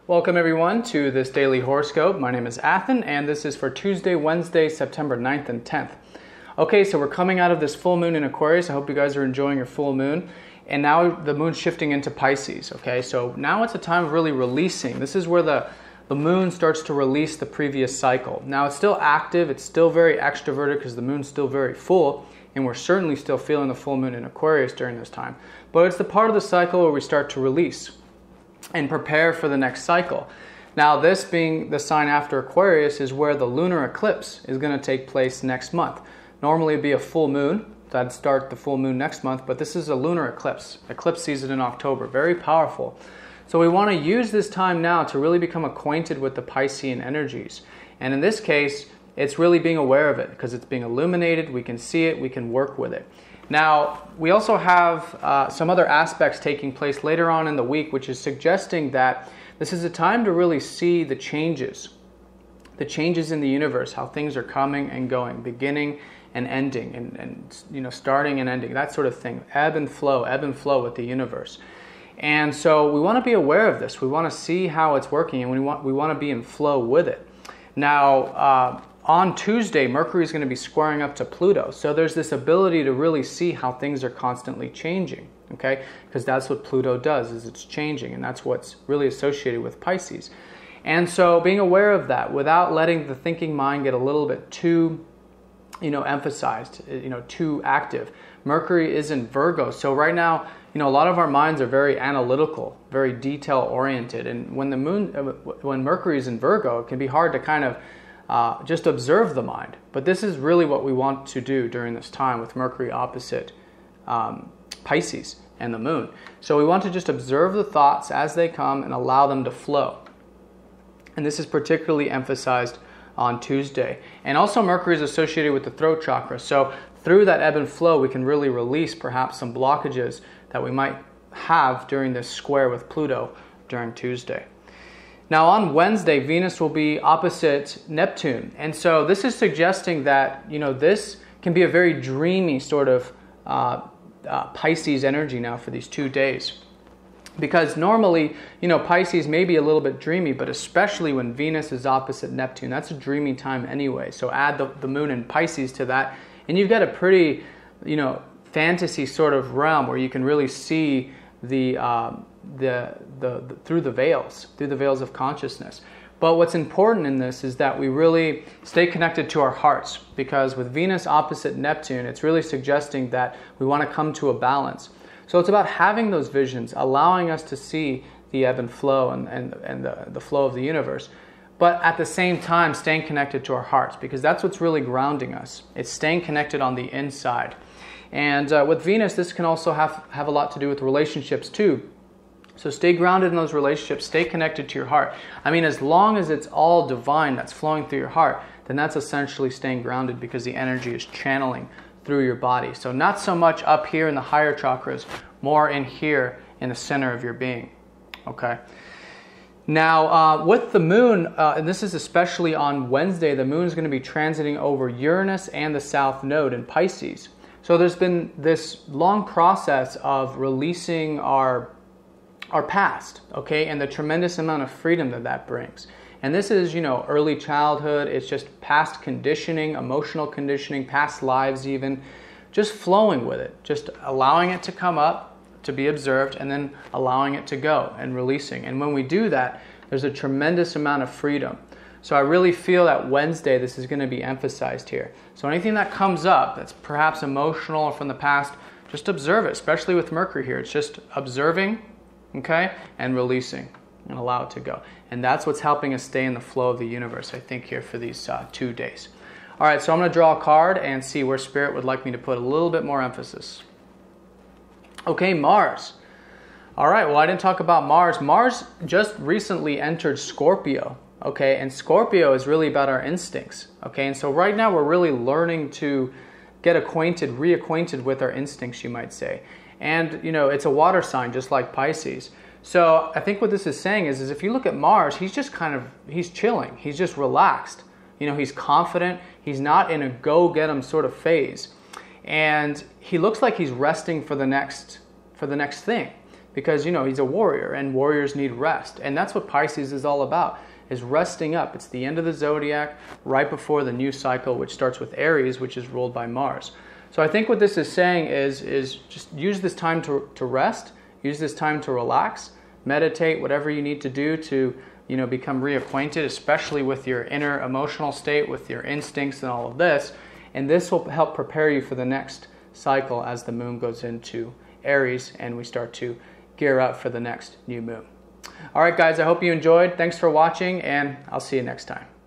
Welcome everyone to this daily horoscope. My name is Athen and this is for Tuesday, Wednesday, September 9th and 10th. Okay, so we're coming out of this full moon in Aquarius. I hope you guys are enjoying your full moon. And now the moon's shifting into Pisces, okay? So now it's a time of really releasing. This is where the moon starts to release the previous cycle. Now it's still active, it's still very extroverted because the moon's still very full, and we're certainly still feeling the full moon in Aquarius during this time. But it's the part of the cycle where we start to release and prepare for the next cycle. Now this being the sign after Aquarius is where the lunar eclipse is going to take place next month. Normally it'd be a full moon, that'd start the full moon next month, but this is a lunar eclipse season in October, very powerful. So we want to use this time now to really become acquainted with the Piscean energies. And in this case, it's really being aware of it because it's being illuminated, we can see it, we can work with it. Now, we also have some other aspects taking place later on in the week, which is suggesting that this is a time to really see the changes in the universe, how things are coming and going, beginning and ending, and starting and ending, that sort of thing, ebb and flow with the universe. And so we want to be aware of this. We want to see how it's working, and we want to be in flow with it. Now, on Tuesday, Mercury is going to be squaring up to Pluto. So there's this ability to really see how things are constantly changing, okay? Because that's what Pluto does, is it's changing, and that's what's really associated with Pisces. And so being aware of that without letting the thinking mind get a little bit too, emphasized, too active. Mercury is in Virgo. So right now, a lot of our minds are very analytical, very detail-oriented. And when Mercury is in Virgo, it can be hard to kind of just observe the mind. But this is really what we want to do during this time with Mercury opposite Pisces and the moon. So we want to just observe the thoughts as they come and allow them to flow. And this is particularly emphasized on Tuesday. And also Mercury is associated with the throat chakra. So through that ebb and flow, we can really release perhaps some blockages that we might have during this square with Pluto during Tuesday. Now on Wednesday, Venus will be opposite Neptune. And so this is suggesting that, this can be a very dreamy sort of Pisces energy now for these 2 days. Because normally, Pisces may be a little bit dreamy, but especially when Venus is opposite Neptune, that's a dreamy time anyway. So add the moon in Pisces to that, and you've got a pretty, fantasy sort of realm where you can really see through the veils of consciousness. But what's important in this is that we really stay connected to our hearts, because with Venus opposite Neptune, it's really suggesting that we want to come to a balance. So it's about having those visions, allowing us to see the ebb and flow and the flow of the universe, but at the same time staying connected to our hearts, because that's what's really grounding us. It's staying connected on the inside. And with Venus, this can also have a lot to do with relationships too. So stay grounded in those relationships, stay connected to your heart. I mean, as long as it's all divine that's flowing through your heart, then that's essentially staying grounded because the energy is channeling through your body. So not so much up here in the higher chakras, more in here in the center of your being, okay? Now, with the moon, and this is especially on Wednesday, the moon is going to be transiting over Uranus and the South Node in Pisces. So there's been this long process of releasing our past, okay, and the tremendous amount of freedom that brings. And this is, early childhood, it's just past conditioning, emotional conditioning, past lives even, just flowing with it, just allowing it to come up, to be observed, and then allowing it to go and releasing. And when we do that, there's a tremendous amount of freedom. So I really feel that Wednesday, this is going to be emphasized here. So anything that comes up that's perhaps emotional or from the past, just observe it, especially with Mercury here. It's just observing, okay, and releasing, and allow it to go. And that's what's helping us stay in the flow of the universe, I think, here for these 2 days. All right, so I'm going to draw a card and see where Spirit would like me to put a little bit more emphasis. Okay, Mars. All right, well, I didn't talk about Mars. Mars just recently entered Scorpio, okay, and Scorpio is really about our instincts, okay, and so right now we're really learning to get reacquainted with our instincts, you might say. And, it's a water sign just like Pisces. So I think what this is saying is if you look at Mars, he's just he's chilling. He's just relaxed. He's confident. He's not in a go-get-'em sort of phase. And he looks like he's resting for the next thing. because, you know, he's a warrior and warriors need rest. And that's what Pisces is all about, is resting up. It's the end of the zodiac, right before the new cycle, which starts with Aries, which is ruled by Mars. So I think what this is saying is just use this time to rest, use this time to relax, meditate, whatever you need to do to, you know, become reacquainted, especially with your inner emotional state, with your instincts and all of this. And this will help prepare you for the next cycle as the moon goes into Aries and we start to gear up for the next new moon. All right, guys, I hope you enjoyed. Thanks for watching, and I'll see you next time.